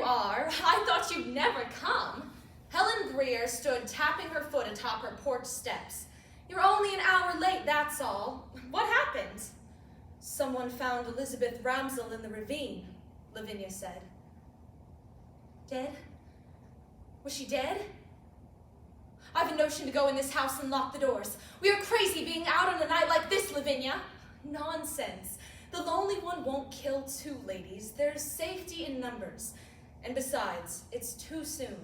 are. I thought you'd never come. Helen Breer stood tapping her foot atop her porch steps. You're only an hour late, that's all. What happened? Someone found Elizabeth Ramsell in the ravine, Lavinia said. Dead? Was she dead? I've a notion to go in this house and lock the doors. We are crazy being out on a night like this, Lavinia. Nonsense. The lonely one won't kill two ladies. There's safety in numbers. And besides, it's too soon.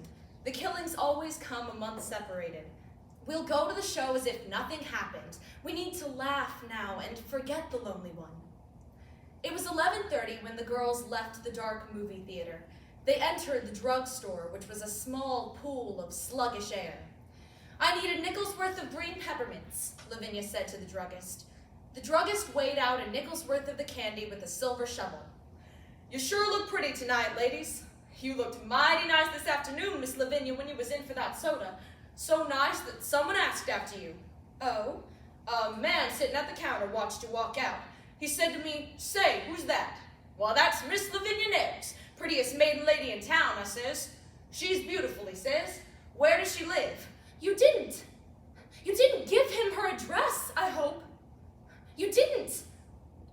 The killings always come a month separated. We'll go to the show as if nothing happened. We need to laugh now and forget the lonely one. It was 11:30 when the girls left the dark movie theater. They entered the drugstore, which was a small pool of sluggish air. I need a nickel's worth of green peppermints, Lavinia said to the druggist. The druggist weighed out a nickel's worth of the candy with a silver shovel. You sure look pretty tonight, ladies. You looked mighty nice this afternoon, Miss Lavinia, when you was in for that soda. So nice that someone asked after you. Oh? A man sitting at the counter watched you walk out. He said to me, say, who's that? Well, that's Miss Lavinia Nebbs, prettiest maiden lady in town, I says. She's beautiful, he says. Where does she live? You didn't give him her address, I hope. You didn't.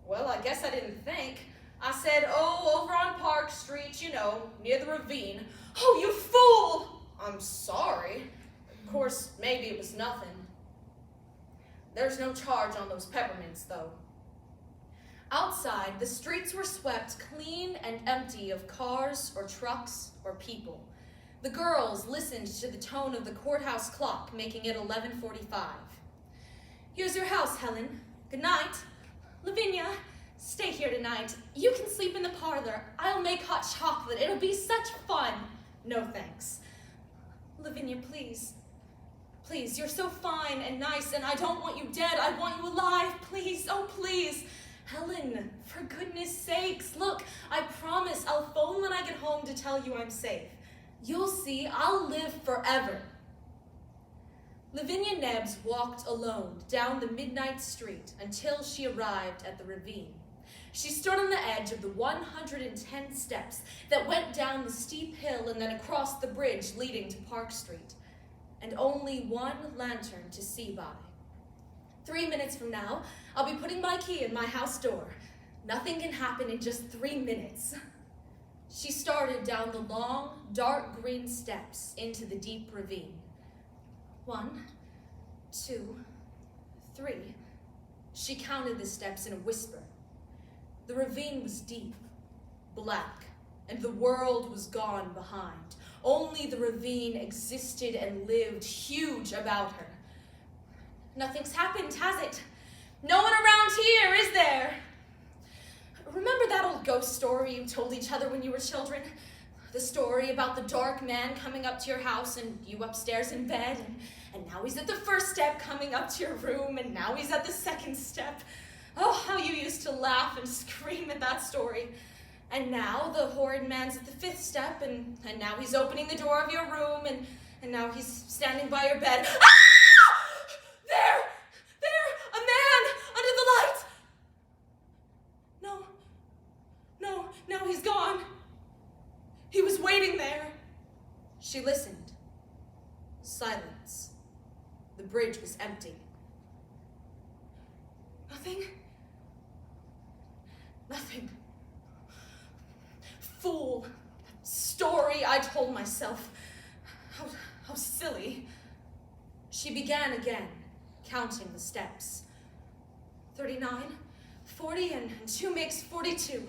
Well, I guess I didn't think. I said, oh, over on Park Street, you know, near the ravine. Oh, you fool! I'm sorry. Of course, maybe it was nothing. There's no charge on those peppermints, though. Outside, the streets were swept clean and empty of cars or trucks or people. The girls listened to the tone of the courthouse clock, making it 11:45. Here's your house, Helen. Good night. Lavinia, stay here tonight. You can sleep in the parlor. I'll make hot chocolate. It'll be such fun. No, thanks. Lavinia, please. Please, you're so fine and nice, and I don't want you dead. I want you alive. Please, oh, please. Helen, for goodness sakes, look, I promise I'll phone when I get home to tell you I'm safe. You'll see, I'll live forever. Lavinia Nebbs walked alone down the midnight street until she arrived at the ravine. She stood on the edge of the 110 steps that went down the steep hill and then across the bridge leading to Park Street, and only one lantern to see by. 3 minutes from now, I'll be putting my key in my house door. Nothing can happen in just 3 minutes. She started down the long, dark green steps into the deep ravine. 1, 2, 3. She counted the steps in a whisper. The ravine was deep, black, and the world was gone behind. Only the ravine existed and lived, huge about her. Nothing's happened, has it? No one around here, is there? Remember that old ghost story you told each other when you were children? The story about the dark man coming up to your house and you upstairs in bed, and now he's at the first step coming up to your room, and now he's at the second step. Oh, how you used to laugh and scream at that story. And now the horrid man's at the 5th step, and now he's opening the door of your room, and now he's standing by your bed. Ah! There! A man under the light! No, he's gone. He was waiting there. She listened. Silence. The bridge was empty. Nothing. Fool. That story I told myself. How silly. She began again, counting the steps. 39, 40, and 2 makes 42.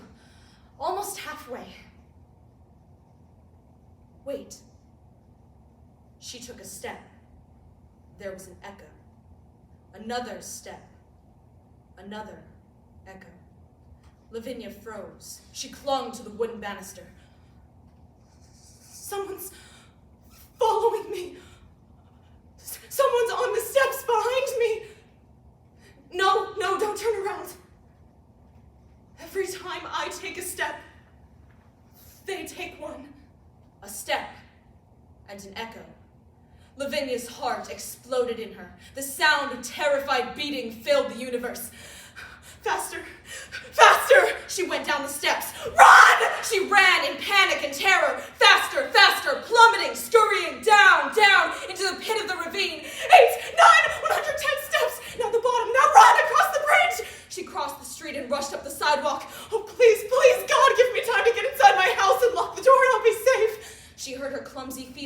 Almost halfway. Wait. She took a step. There was an echo. Another step. Another echo. Lavinia froze. She clung to the wooden banister. Someone's following me. Someone's on the steps behind me. No, don't turn around. Every time I take a step, they take one. A step and an echo. Lavinia's heart exploded in her. The sound of terrified beating filled the universe. Faster! She went down the steps. Run! She ran in panic and terror.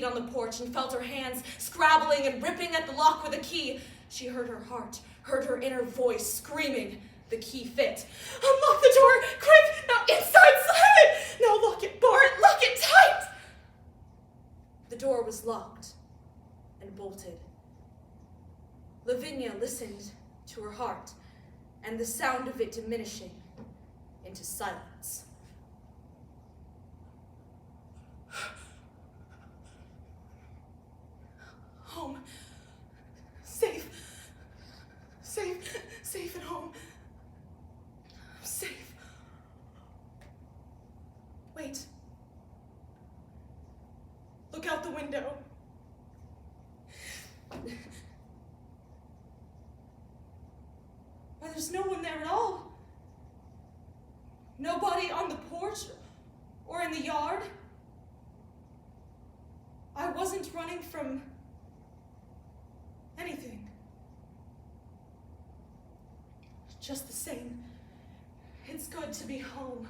on the porch and felt her hands scrabbling and ripping at the lock with a key. She heard her heart, heard her inner voice screaming. The key fit. Unlock the door, quick! Now inside, slam it! Now lock it, bar it, lock it tight! The door was locked and bolted. Lavinia listened to her heart and the sound of it diminishing into silence. Home. Safe. Safe. Safe at home. Safe. Wait. Look out the window. Why, there's no one there at all. Nobody on the porch or in the yard. I wasn't running from anything. Just the same, it's good to be home.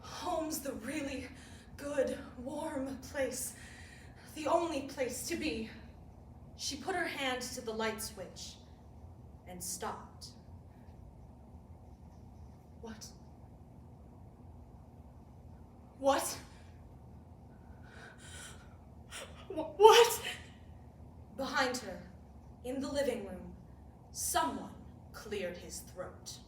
Home's the really good, warm place. The only place to be. She put her hand to the light switch and stopped. What? What? What? Behind her, in the living room, someone cleared his throat.